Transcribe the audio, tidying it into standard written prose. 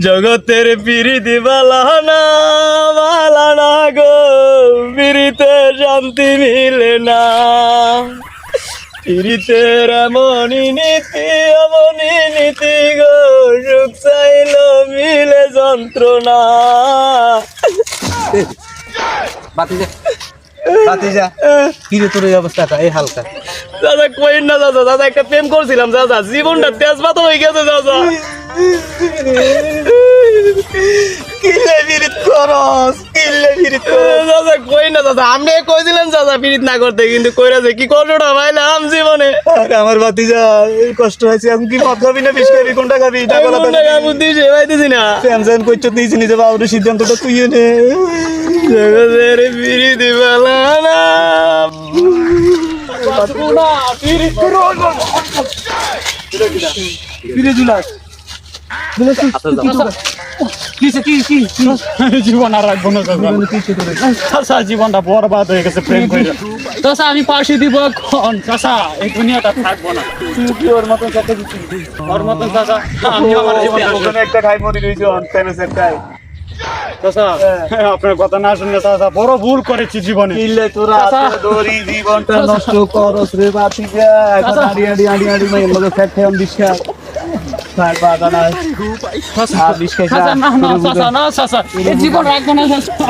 জগতের পিরিতি বালানা বালানা গো, পিরিতে শান্তি মিলে না। পিরিতের এমনই নীতি গো, সুখ চাইলো মিলে যন্ত্রণা। তোর এই অবস্থাটা এই হালকা দাদা কই না দাদা, দাদা একটা প্রেম করছিলাম দাদা, জীবনটা তেজপাত হয়ে গেছে দাদা। দাদা কই না দাদা, আমি কইছিলাম দাদা পিরিত না করতে, কিন্তু কইরাছে কি কষ্টটা পাইলাম জীবনে। আমার ভাতিজা এই কষ্ট হয়েছে। এখন কি মদ খাবি না বিষ খাবি, কোনটা খাবি? বুদ্ধি সেবাইতেছি না। স্যামসাং কইছ নিয়েছি, নিজে বাবুর সিদ্ধান্তটা তুই নে। জগতের পিরিতি বালানা জীবন আর রাখবো না চাচা, জীবনটা বরবাদ হয়ে গেছে প্রেম করে। চাচা আমি পাশে দিব এখন, চাচা এই দুনিয়াটা থাকবো না। তুই ওর মতন চাচা ওর মতন চাচা আমি আমার জীবন একটা খাই মরি রয়েছে ফ্যানের খাই। চাচা আপনার কথা না শুনলে চাচা বড় ভুল করেছি জীবনে। কিল্লে তোরা দড়ি জীবনটা নষ্ট করস রে ভাতিজা। এখন আড়ি আড়ি আড়ি আড়ি মাইয়ের লগে ফ্যাট খাইম বিশ্বাস খাই বাগা না। চাচা না না চাচা না চাচা, এই জীবন রাখবো না চাচা।